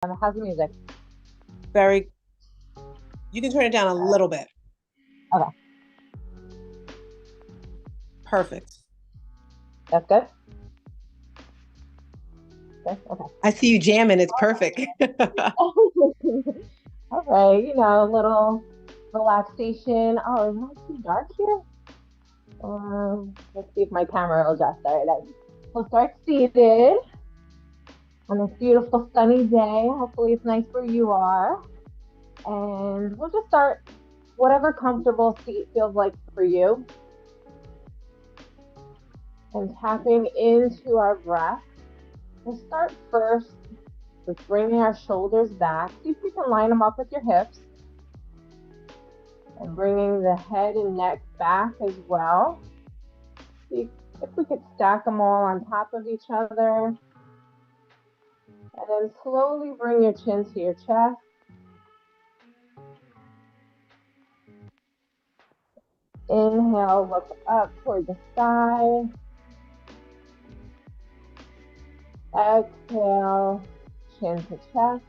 How's the music? Very, you can turn it down a little bit. Okay, Perfect. that's good. Good. Okay. I see you jamming. It's perfect. All right, a little relaxation. Oh, it's not too dark here. Let's see if my camera will adjust. All right, we'll start seated on this beautiful sunny day. Hopefully, it's nice where you are. And we'll just start whatever comfortable seat feels like for you and tapping into our breath. We'll start first with bringing our shoulders back. See if you can line them up with your hips and bringing the head and neck back as well. See if we could stack them all on top of each other. And then slowly bring your chin to your chest. Inhale, look up toward the sky. Exhale, chin to chest.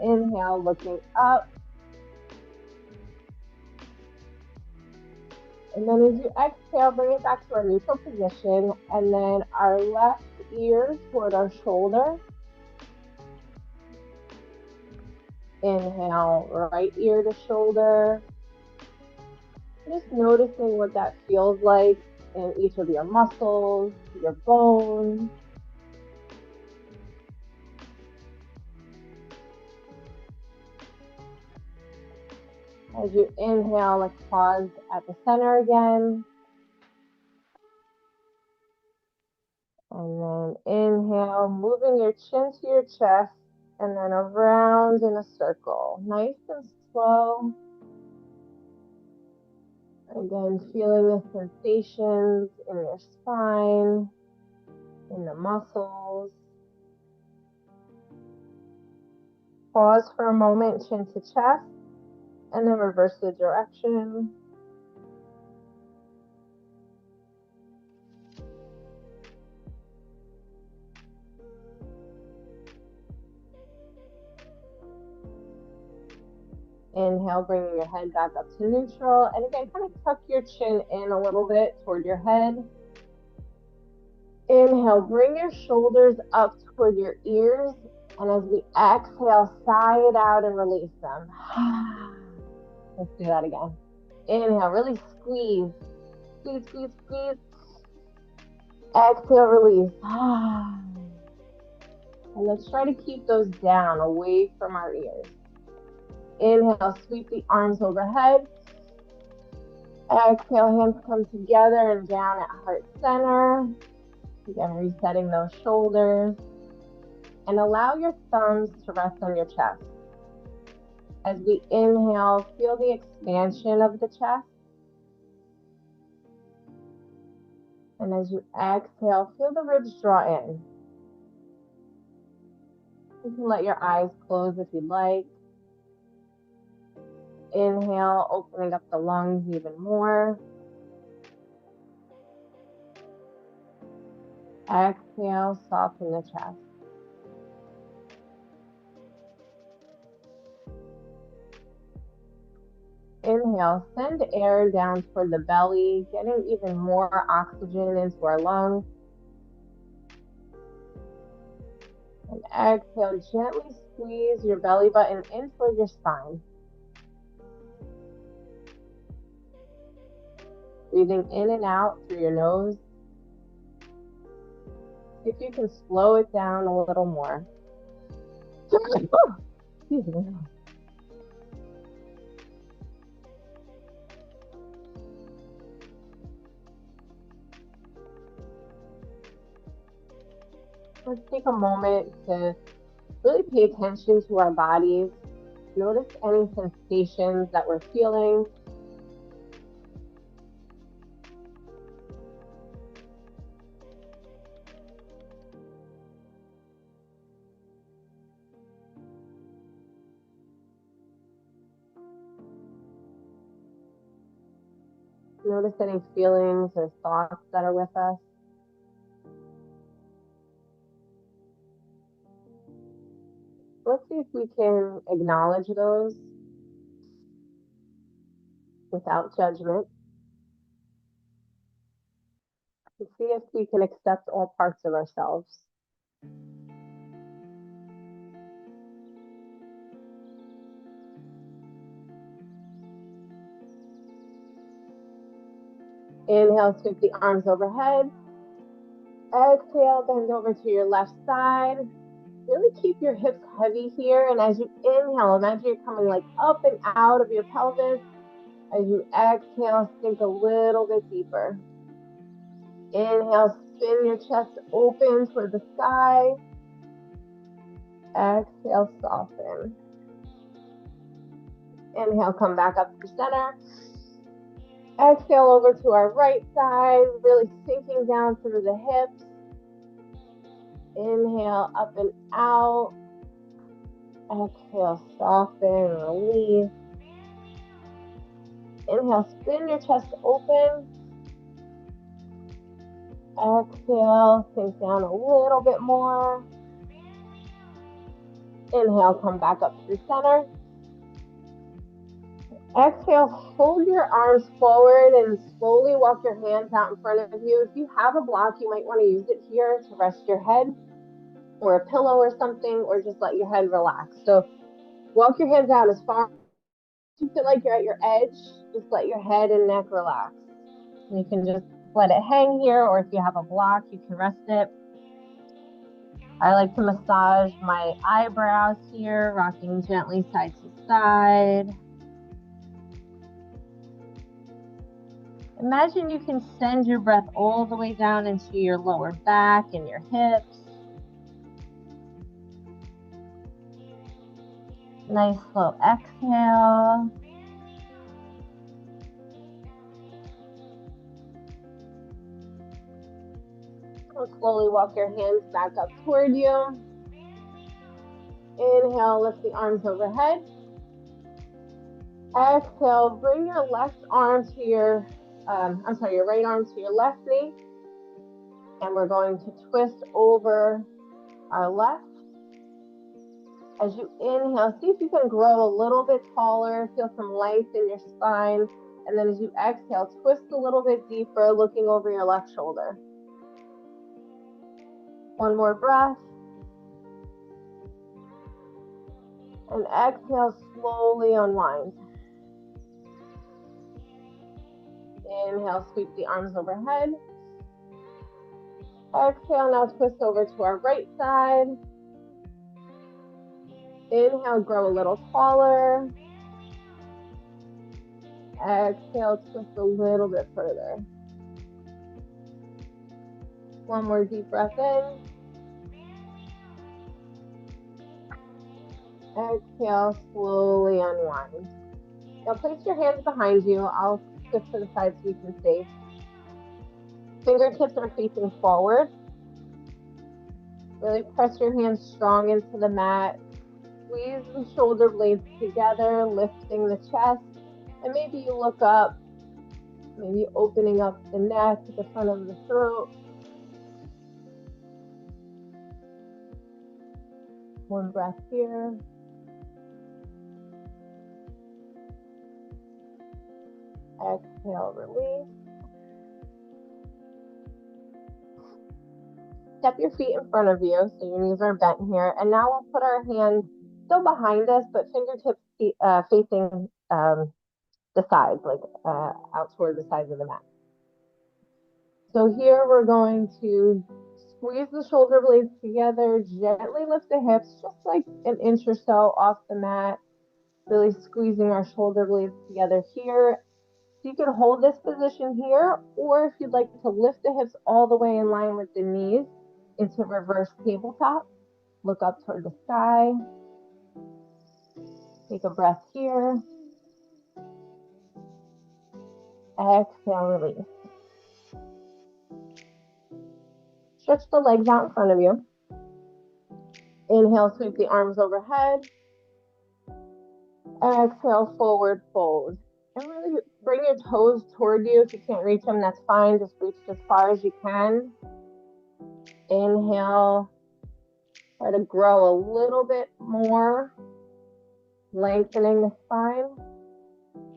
Inhale, looking up. And then as you exhale, bring it back to our neutral position. And then our left ear toward our shoulder. Inhale, right ear to shoulder. Just noticing what that feels like in each of your muscles, your bones. As you inhale, let's pause at the center again. And then inhale, moving your chin to your chest and then around in a circle. Nice and slow. Again, feeling the sensations in your spine, in the muscles. Pause for a moment, chin to chest, and then reverse the direction. Inhale, bringing your head back up to neutral. And again, kind of tuck your chin in a little bit toward your head. Inhale, bring your shoulders up toward your ears. And as we exhale, sigh it out and release them. Let's do that again. Inhale, really squeeze. Squeeze, squeeze, squeeze. Exhale, release. And let's try to keep those down, away from our ears. Inhale, sweep the arms overhead. Exhale, hands come together and down at heart center. Again, resetting those shoulders. And allow your thumbs to rest on your chest. As we inhale, feel the expansion of the chest. And as you exhale, feel the ribs draw in. You can let your eyes close if you'd like. Inhale, opening up the lungs even more. Exhale, soften the chest. Inhale, send air down toward the belly, getting even more oxygen into our lungs. And exhale, gently squeeze your belly button in toward your spine. Breathing in and out through your nose. See if you can slow it down a little more. Excuse me. Let's take a moment to really pay attention to our bodies. Notice any sensations that we're feeling. Notice any feelings or thoughts that are with us. Let's see if we can acknowledge those without judgment. And see if we can accept all parts of ourselves. Inhale, sweep the arms overhead. Exhale, bend over to your left side. Really keep your hips heavy here. And as you inhale, imagine you're coming like up and out of your pelvis. As you exhale, sink a little bit deeper. Inhale, spin your chest open toward the sky. Exhale, soften. Inhale, come back up to center. Exhale over to our right side, really sinking down through the hips. Inhale, up and out. Exhale, soften, release. Inhale, spin your chest open. Exhale, sink down a little bit more. Inhale, come back up to center. Exhale, fold your arms forward and slowly walk your hands out in front of you. If you have a block, you might want to use it here to rest your head or a pillow or something, or just let your head relax. So walk your hands out as far as you feel like you're at your edge. Just let your head and neck relax. You can just let it hang here, or if you have a block, you can rest it. I like to massage my eyebrows here, rocking gently side to side. Imagine you can send your breath all the way down into your lower back and your hips. Nice slow exhale. And slowly walk your hands back up toward you. Inhale, lift the arms overhead. Exhale, bring your left arm to your, your right arm to your left knee. And we're going to twist over our left. As you inhale, see if you can grow a little bit taller, feel some length in your spine. And then as you exhale, twist a little bit deeper, looking over your left shoulder. One more breath. And exhale, slowly unwind. Inhale, sweep the arms overhead. Exhale, now twist over to our right side. Inhale, grow a little taller. Exhale, twist a little bit further. One more deep breath in. Exhale, slowly unwind. Now place your hands behind you. I'll shift to the side so you can see. Fingertips are facing forward. Really press your hands strong into the mat. Squeeze the shoulder blades together, lifting the chest. And maybe you look up, maybe opening up the neck, the front of the throat. One breath here. Exhale, release. Step your feet in front of you, so your knees are bent here. And now we'll put our hands still behind us, but fingertips facing the sides, like out toward the sides of the mat. So here we're going to squeeze the shoulder blades together, gently lift the hips, just like an inch or so off the mat, really squeezing our shoulder blades together here. So you can hold this position here, or if you'd like to lift the hips all the way in line with the knees into reverse tabletop, look up toward the sky. Take a breath here. Exhale, release. Stretch the legs out in front of you. Inhale, sweep the arms overhead. Exhale, forward fold. And really bring your toes toward you. If you can't reach them, that's fine. Just reach as far as you can. Inhale. Try to grow a little bit more, lengthening the spine.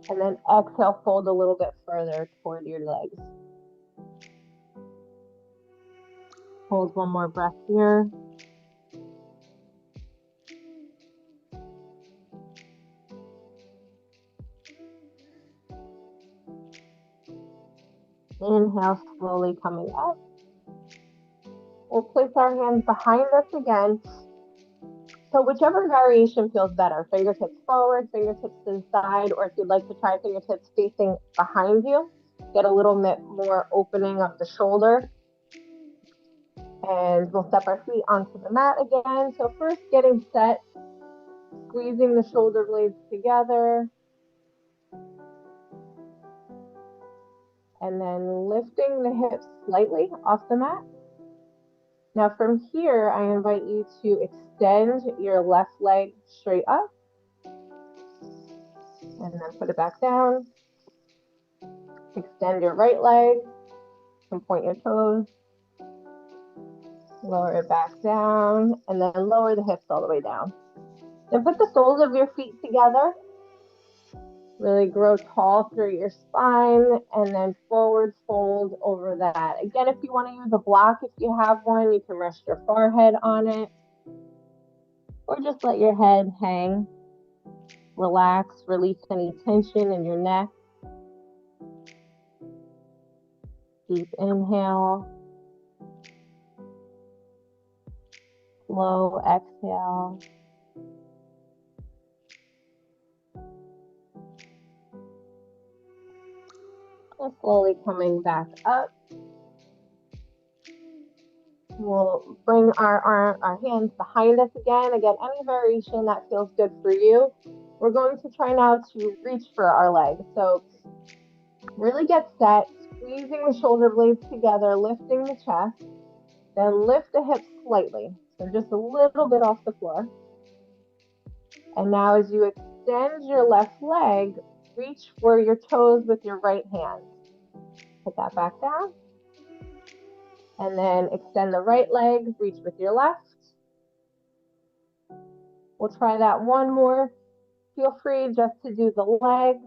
And then exhale, fold a little bit further toward your legs. Hold one more breath here. Inhale, slowly coming up. We'll place our hands behind us again. So whichever variation feels better, fingertips forward, fingertips to the side, or if you'd like to try fingertips facing behind you, get a little bit more opening of the shoulder. And we'll step our feet onto the mat again. So first getting set, squeezing the shoulder blades together. And then lifting the hips slightly off the mat. Now from here, I invite you to extend your left leg straight up. And then put it back down. Extend your right leg. You can point your toes. Lower it back down. And then lower the hips all the way down. Then put the soles of your feet together. Really grow tall through your spine. And then forward fold over that. Again, if you want to use a block, if you have one, you can rest your forehead on it. Or just let your head hang. Relax, release any tension in your neck. Deep inhale. Slow exhale. And slowly coming back up. We'll bring our hands behind us again. Again, any variation that feels good for you. We're going to try now to reach for our legs. So really get set, squeezing the shoulder blades together, lifting the chest. Then lift the hips slightly. So just a little bit off the floor. And now as you extend your left leg, reach for your toes with your right hand. Put that back down. And then extend the right leg, reach with your left. We'll try that one more. Feel free just to do the leg.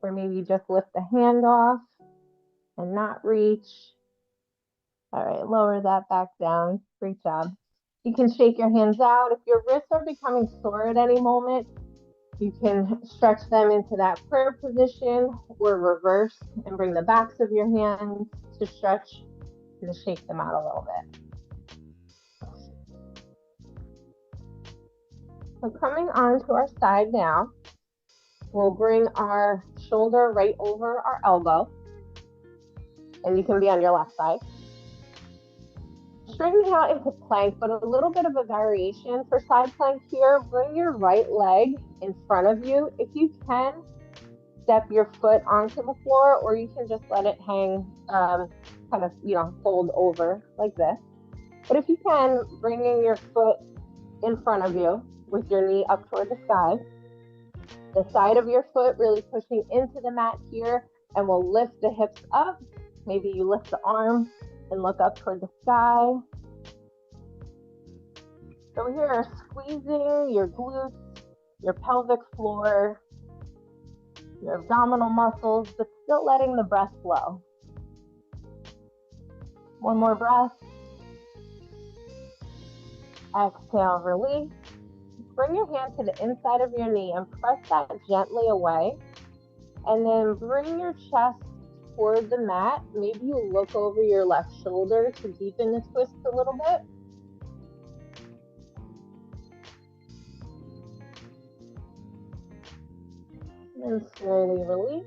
Or maybe just lift the hand off and not reach. All right, lower that back down. Great job. You can shake your hands out. If your wrists are becoming sore at any moment, you can stretch them into that prayer position or reverse and bring the backs of your hands to stretch and to shake them out a little bit. So coming on to our side now, we'll bring our shoulder right over our elbow, and you can be on your left side. Straightening out into plank, but a little bit of a variation for side plank here. Bring your right leg in front of you. If you can, step your foot onto the floor, or you can just let it hang, kind of, fold over like this. But if you can, bringing your foot in front of you with your knee up toward the sky. The side of your foot really pushing into the mat here, and we'll lift the hips up. Maybe you lift the arm and look up toward the sky. So here, squeezing your glutes, your pelvic floor, your abdominal muscles, but still letting the breath flow. One more breath. Exhale, release. Bring your hand to the inside of your knee and press that gently away. And then bring your chest toward the mat. Maybe you look over your left shoulder to deepen the twist a little bit. And slowly release.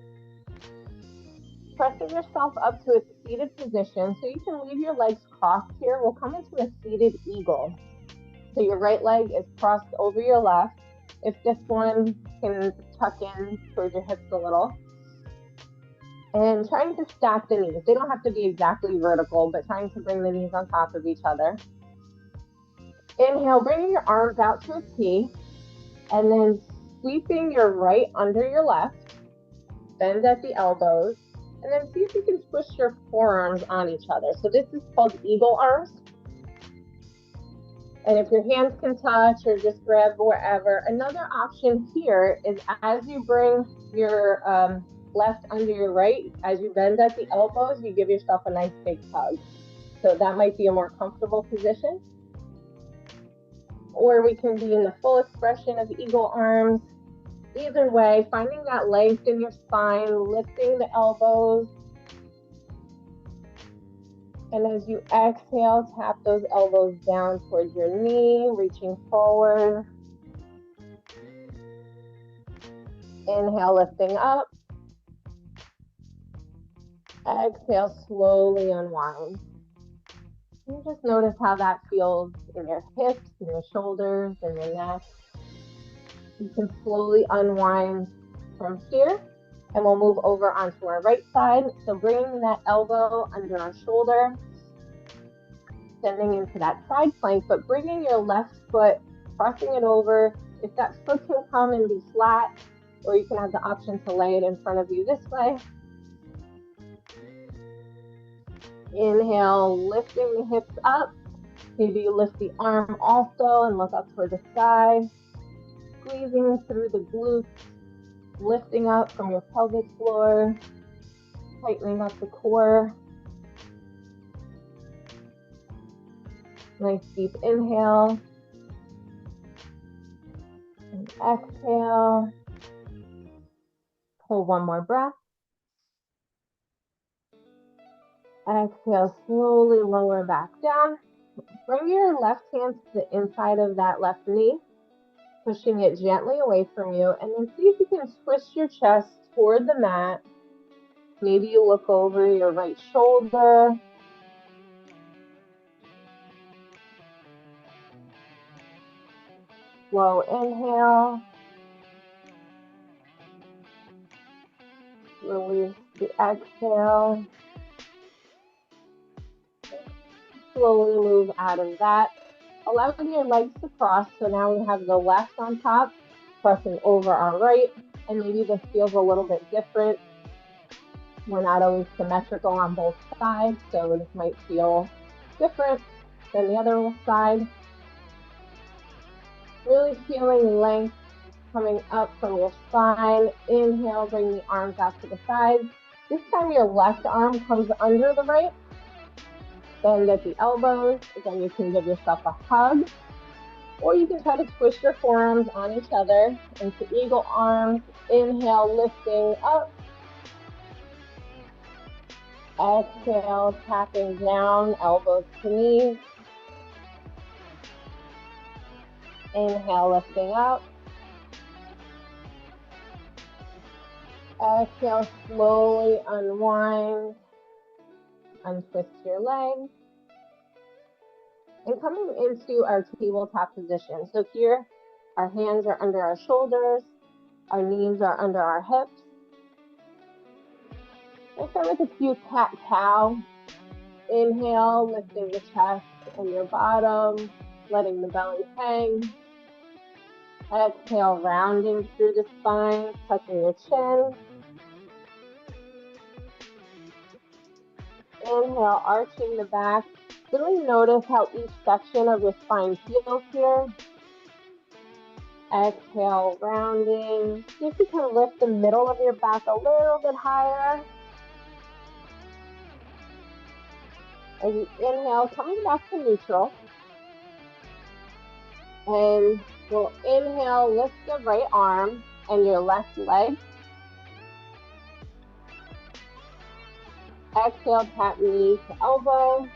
Pressing yourself up to a seated position so you can leave your legs crossed here. We'll come into a seated eagle. So your right leg is crossed over your left. If this one can tuck in towards your hips a little. And trying to stack the knees. They don't have to be exactly vertical, but trying to bring the knees on top of each other. Inhale, bringing your arms out to a T. And then sweeping your right under your left. Bend at the elbows. And then see if you can push your forearms on each other. So this is called eagle arms. And if your hands can touch or just grab wherever, another option here is as you bring your left under your right, as you bend at the elbows, you give yourself a nice big hug. So that might be a more comfortable position. Or we can be in the full expression of eagle arms. Either way, finding that length in your spine, lifting the elbows. And as you exhale, tap those elbows down towards your knee, reaching forward. Inhale, lifting up. Exhale, slowly unwind. And just notice how that feels in your hips, in your shoulders, in your neck. You can slowly unwind from here. And we'll move over onto our right side. So bringing that elbow under our shoulder, extending into that side plank, but bringing your left foot, crossing it over. If that foot can come and be flat, or you can have the option to lay it in front of you this way. Inhale, lifting the hips up. Maybe you lift the arm also and look up toward the sky. Squeezing through the glutes, lifting up from your pelvic floor, tightening up the core. Nice deep inhale. And exhale. Pull one more breath. Exhale, slowly lower back down. Bring your left hand to the inside of that left knee, pushing it gently away from you, and then see if you can twist your chest toward the mat. Maybe you look over your right shoulder. Slow inhale. Release the exhale. Slowly move out of that. Allowing your legs to cross. So now we have the left on top, pressing over our right. And maybe this feels a little bit different. We're not always symmetrical on both sides, so this might feel different than the other side. Really feeling length coming up from your spine. Inhale, bring the arms out to the sides. This time your left arm comes under the right. Bend at the elbows. Again, you can give yourself a hug, or you can try to twist your forearms on each other into eagle arms. Inhale, lifting up. Exhale, tapping down, elbows to knees. Inhale, lifting up. Exhale, slowly unwind. Untwist your legs. And coming into our tabletop position. So here, our hands are under our shoulders. Our knees are under our hips. Let's start with a cute cat-cow. Inhale, lifting the chest and your bottom, letting the belly hang. Exhale, rounding through the spine, touching your chin. Inhale, arching the back. Really notice how each section of your spine feels here. Exhale, rounding. See if you can lift the middle of your back a little bit higher. As you inhale, coming back to neutral. And we'll inhale, lift the right arm and your left leg. Exhale, tap knee to elbow.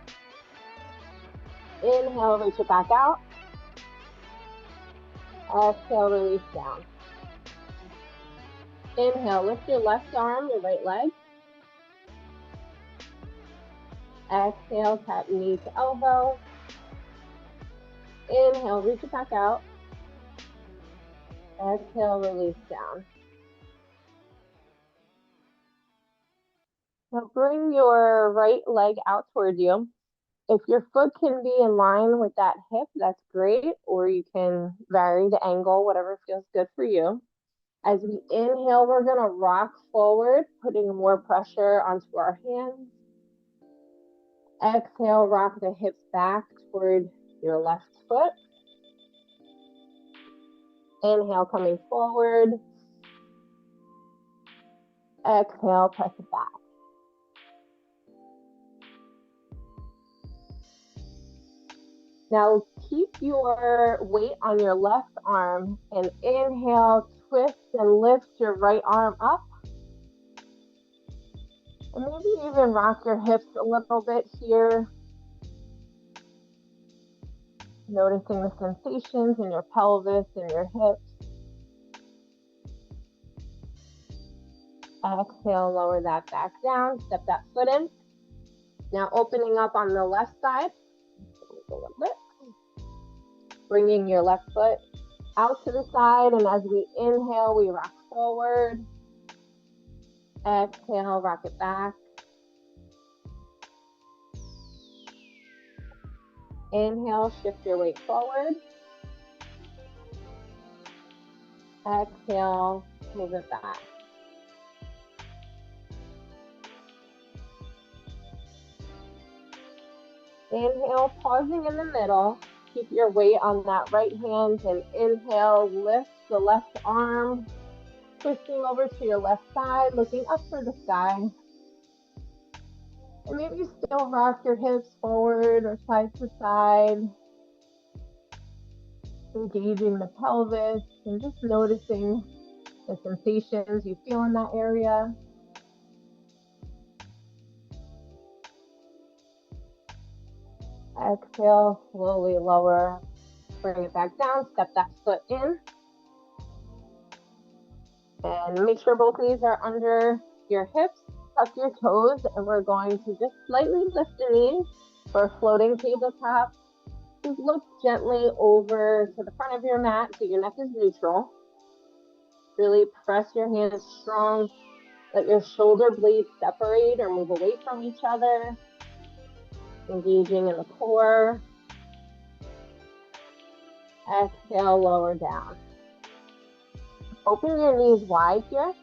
Inhale, reach it back out. Exhale, release down. Inhale, lift your left arm, your right leg. Exhale, tap knee to elbow. Inhale, reach it back out. Exhale, release down. Now bring your right leg out toward you. If your foot can be in line with that hip, that's great, or you can vary the angle, whatever feels good for you. As we inhale, we're gonna rock forward, putting more pressure onto our hands. Exhale, rock the hips back toward your left foot. Inhale, coming forward. Exhale, press it back. Now keep your weight on your left arm and inhale, twist and lift your right arm up. And maybe even rock your hips a little bit here. Noticing the sensations in your pelvis and your hips. Exhale, lower that back down, step that foot in. Now opening up on the left side. Bringing your left foot out to the side, and as we inhale, we rock forward. Exhale, rock it back. Inhale, shift your weight forward. Exhale, move it back. Inhale, pausing in the middle. Keep your weight on that right hand and inhale, lift the left arm, twisting over to your left side, looking up for the sky. And maybe still rock your hips forward or side to side, engaging the pelvis and just noticing the sensations you feel in that area. Exhale, slowly lower, bring it back down, step that foot in. And make sure both knees are under your hips, tuck your toes, and we're going to just slightly lift the knees for a floating tabletop. Just look gently over to the front of your mat so your neck is neutral. Really press your hands strong. Let your shoulder blades separate or move away from each other. Engaging in the core. Exhale, lower down. Open your knees wide here.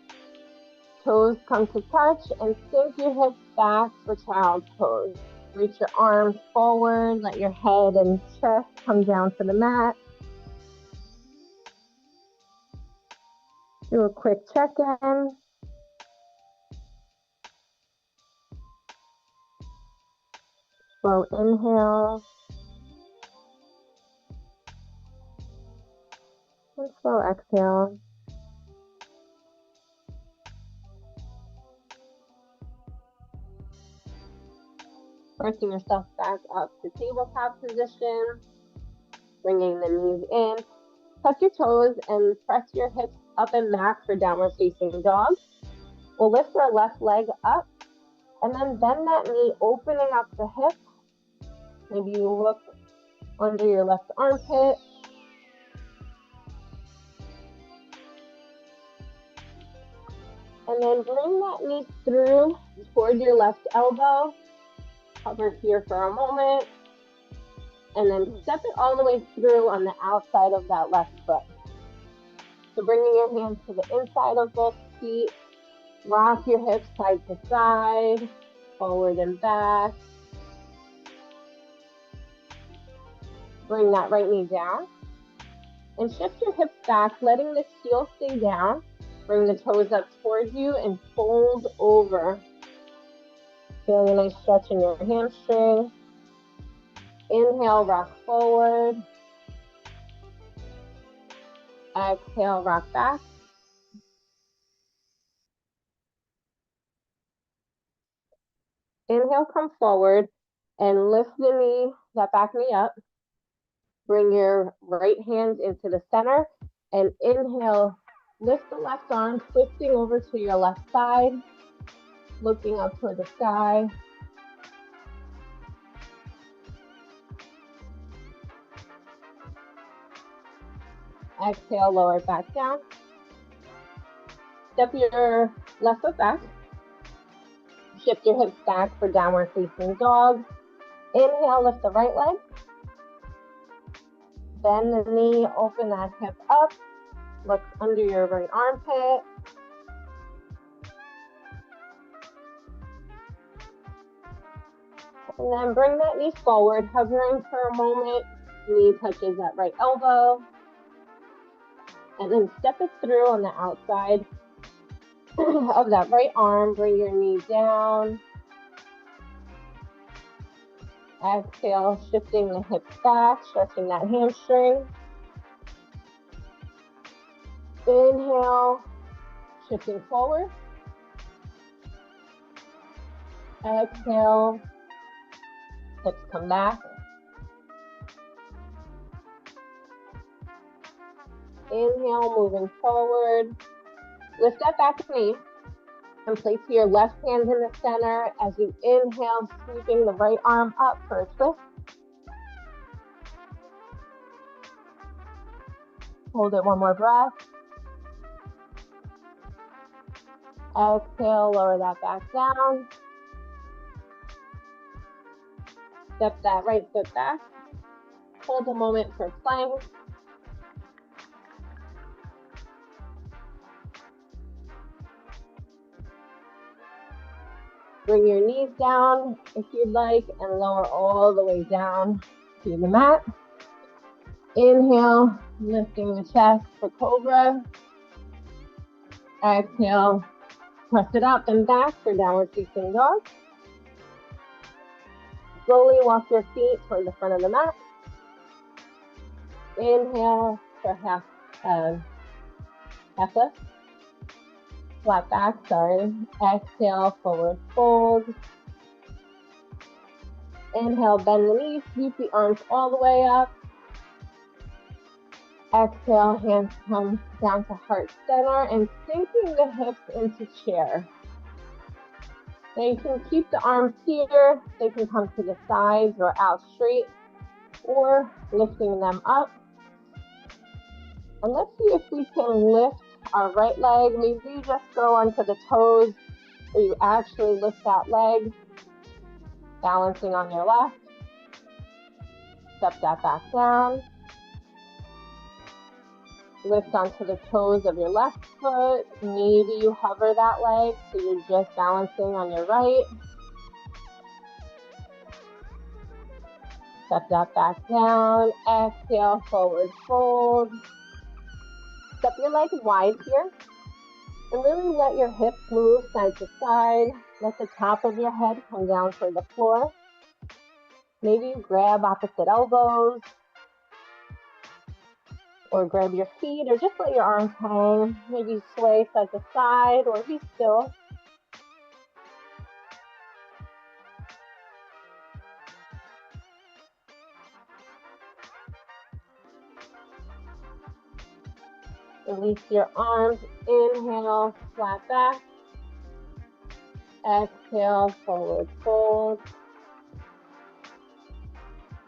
Toes come to touch and sink your hips back for child's pose. Reach your arms forward, let your head and chest come down to the mat. Do a quick check-in. Slow inhale. And slow exhale. Working yourself back up to tabletop position. Bringing the knees in. Tuck your toes and press your hips up and back for downward facing dog. We'll lift our left leg up and then bend that knee, opening up the hip. Maybe you look under your left armpit. And then bring that knee through toward your left elbow. Hover here for a moment. And then step it all the way through on the outside of that left foot. So bringing your hands to the inside of both feet. Rock your hips side to side, forward and back. Bring that right knee down. And shift your hips back, letting the heel stay down. Bring the toes up towards you and fold over. Feeling a nice stretch in your hamstring. Inhale, rock forward. Exhale, rock back. Inhale, come forward and lift the knee, that back knee up. Bring your right hand into the center and inhale, lift the left arm, twisting over to your left side, looking up toward the sky. Exhale, lower it back down. Step your left foot back. Shift your hips back for downward facing dog. Inhale, lift the right leg. Bend the knee, open that hip up. Look under your right armpit. And then bring that knee forward, hovering for a moment. knee touches that right elbow. And then step it through on the outside of that right arm. Bring your knee down. Exhale, shifting the hips back, stretching that hamstring. Inhale, shifting forward. Exhale, hips come back. Inhale, moving forward. Lift that back knee and place your left hand in the center as you inhale, sweeping the right arm up for a twist. Hold it one more breath. Exhale, lower that back down. Step that right foot back. Hold a moment for plank. Bring your knees down if you'd like and lower all the way down to the mat. Inhale, lifting the chest for cobra. Exhale, press it up and back for downward facing dog. Slowly walk your feet toward the front of the mat. Inhale for half lift. Flat back, sorry. Exhale, forward fold. Inhale, bend the knees, sweep the arms all the way up. Exhale, hands come down to heart center and sinking the hips into chair. Now you can keep the arms here. They can come to the sides or out straight, or lifting them up. And let's see if we can lift our right leg. Maybe you just go onto the toes, or you actually lift that leg, balancing on your left. Step that back down. Lift onto the toes of your left foot. Maybe you hover that leg, so you're just balancing on your right. Step that back down. Exhale, forward fold. Step your legs wide here. And really let your hips move side to side. Let the top of your head come down toward the floor. Maybe you grab opposite elbows. Or grab your feet, or just let your arms hang. Maybe sway side to side, or be still. Release your arms. Inhale, flat back. Exhale, forward fold.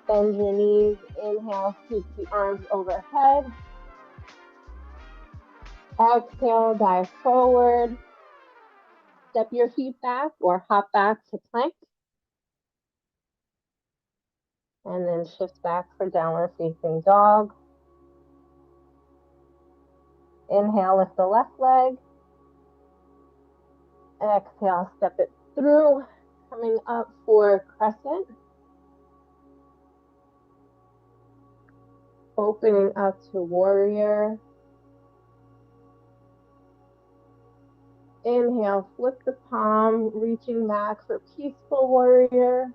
Bend your knees. Inhale, sweep the arms overhead. Exhale, dive forward. Step your feet back or hop back to plank. And then shift back for downward facing dog. Inhale, lift the left leg. Exhale, step it through, coming up for crescent. Opening up to warrior. Inhale, flip the palm, reaching back for peaceful warrior.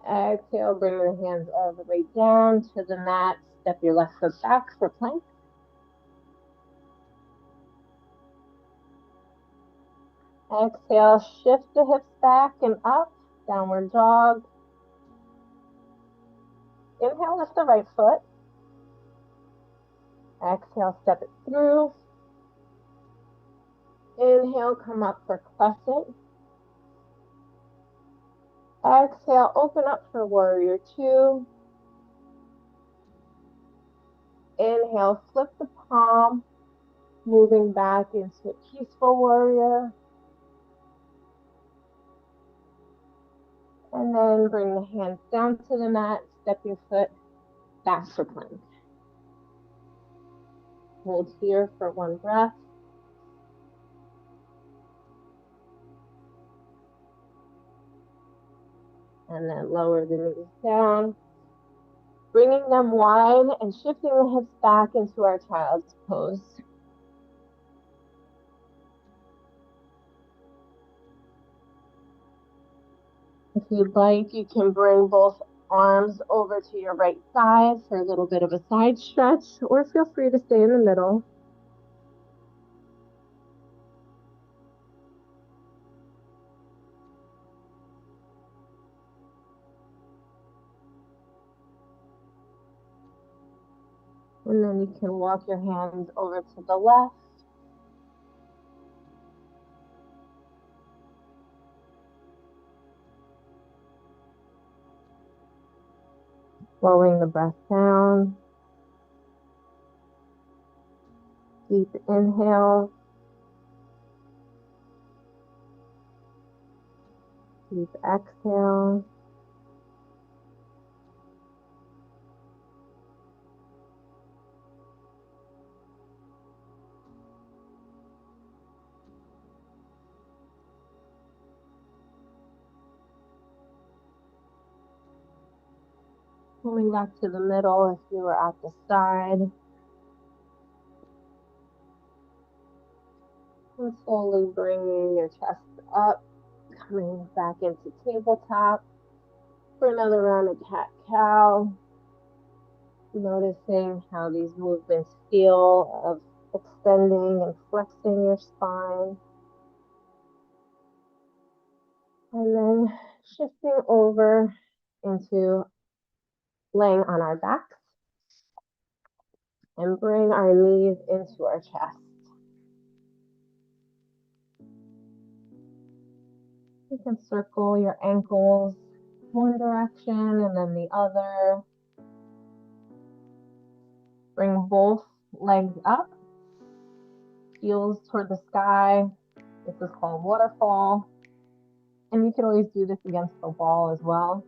Exhale, bring your hands all the way down to the mat. Step your left foot back for plank. Exhale, shift the hips back and up, downward dog. Inhale, lift the right foot. Exhale, step it through. Inhale, come up for crescent. Exhale, open up for warrior two. Inhale, flip the palm, moving back into peaceful warrior. And then bring the hands down to the mat, step your foot back for plank. Hold here for one breath. And then lower the knees down, bringing them wide and shifting the hips back into our child's pose. If you'd like, you can bring both arms over to your right side for a little bit of a side stretch, or feel free to stay in the middle. And then you can walk your hands over to the left. Slowing the breath down. Deep inhale. Deep exhale. Coming back to the middle if you were at the side. And slowly bringing your chest up, coming back into tabletop for another round of cat-cow. Noticing how these movements feel of extending and flexing your spine. And then shifting over into laying on our backs and bring our knees into our chest. You can circle your ankles one direction and then the other. Bring both legs up, heels toward the sky. This is called waterfall. And you can always do this against the wall as well.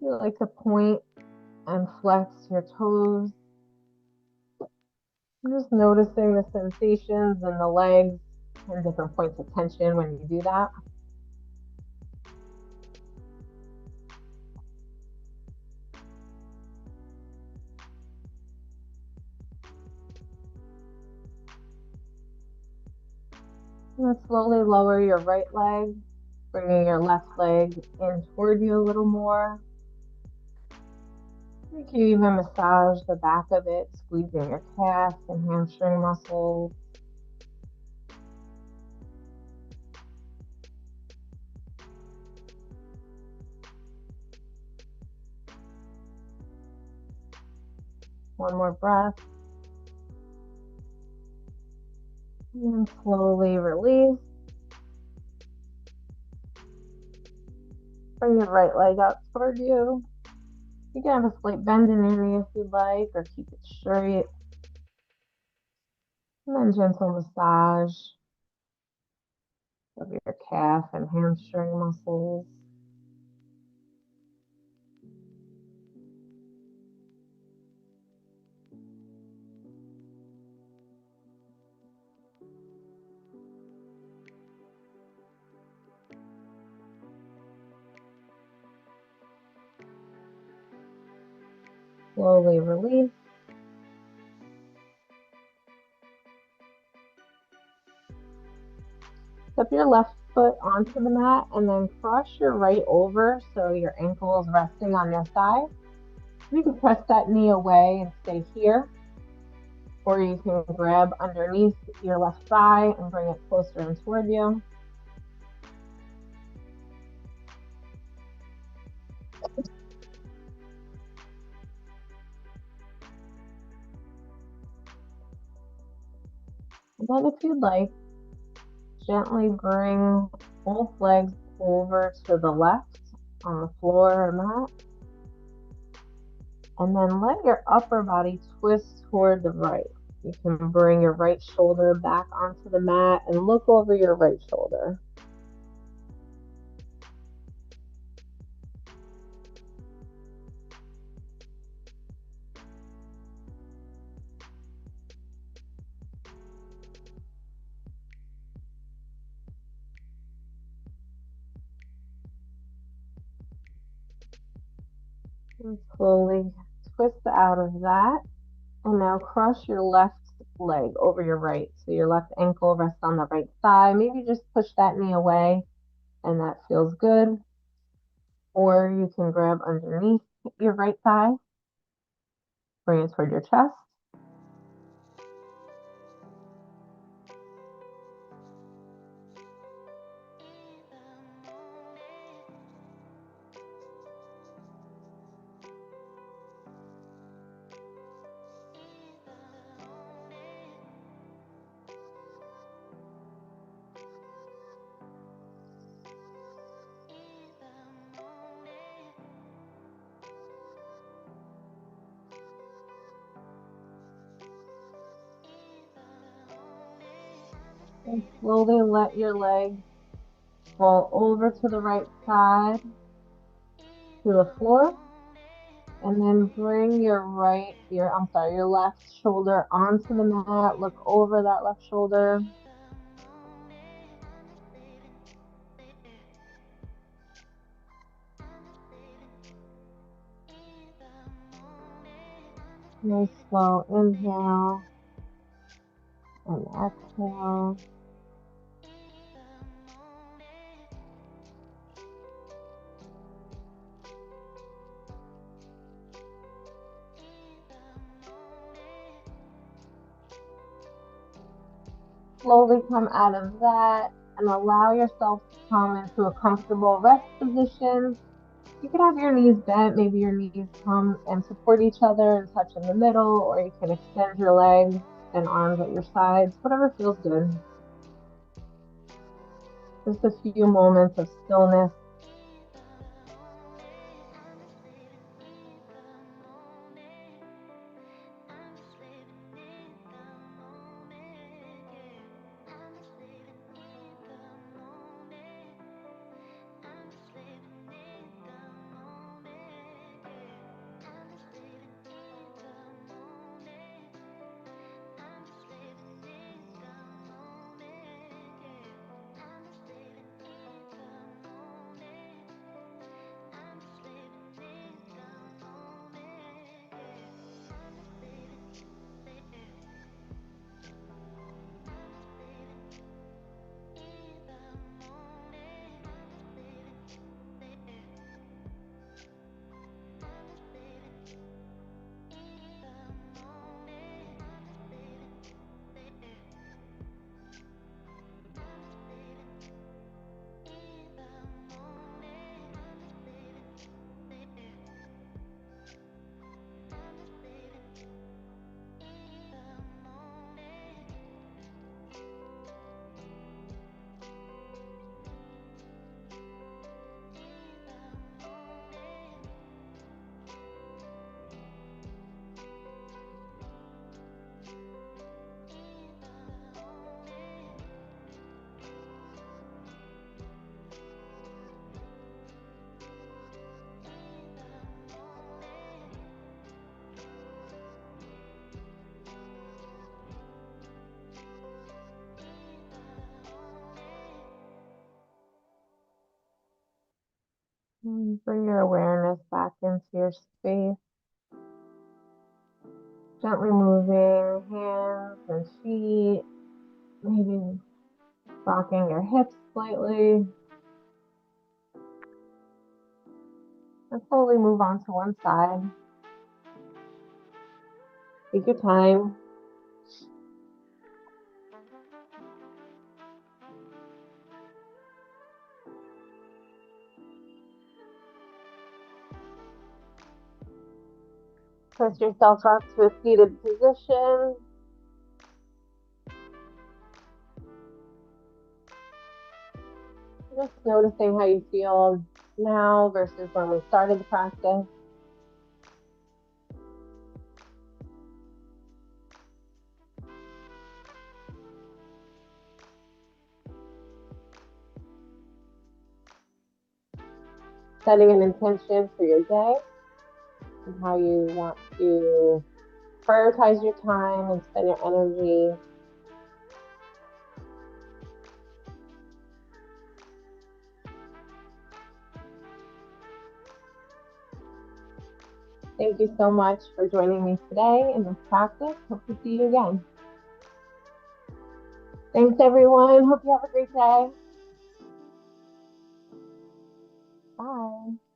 You like to point and flex your toes. Just noticing the sensations in the legs and different points of tension when you do that. And slowly lower your right leg, bringing your left leg in toward you a little more. You can even massage the back of it, squeezing your calf and hamstring muscles. One more breath. And slowly release. Bring your right leg up toward you. You can have a slight bend in your knee if you'd like, or keep it straight. And then gentle massage of your calf and hamstring muscles. Slowly release. Step your left foot onto the mat and then cross your right over so your ankle is resting on your thigh. You can press that knee away and stay here, or you can grab underneath your left thigh and bring it closer in toward you. And then if you'd like, gently bring both legs over to the left on the floor or mat. And then let your upper body twist toward the right. You can bring your right shoulder back onto the mat and look over your right shoulder. And slowly twist out of that. And now cross your left leg over your right. So your left ankle rests on the right thigh. Maybe just push that knee away and that feels good. Or you can grab underneath your right thigh, bring it toward your chest. And slowly let your leg fall over to the right side to the floor. And then bring your left shoulder onto the mat. Look over that left shoulder. Nice slow inhale and exhale. Slowly come out of that and allow yourself to come into a comfortable rest position. You can have your knees bent, maybe your knees come and support each other and touch in the middle, or you can extend your legs and arms at your sides, whatever feels good. Just a few moments of stillness. And bring your awareness back into your space. Gently moving hands and feet, maybe rocking your hips slightly. And slowly move on to one side. Take your time. Press yourself up to a seated position. Just noticing how you feel now versus when we started the practice. Setting an intention for your day and how you want to prioritize your time and spend your energy. Thank you so much for joining me today in this practice. Hope to see you again. Thanks, everyone. Hope you have a great day. Bye.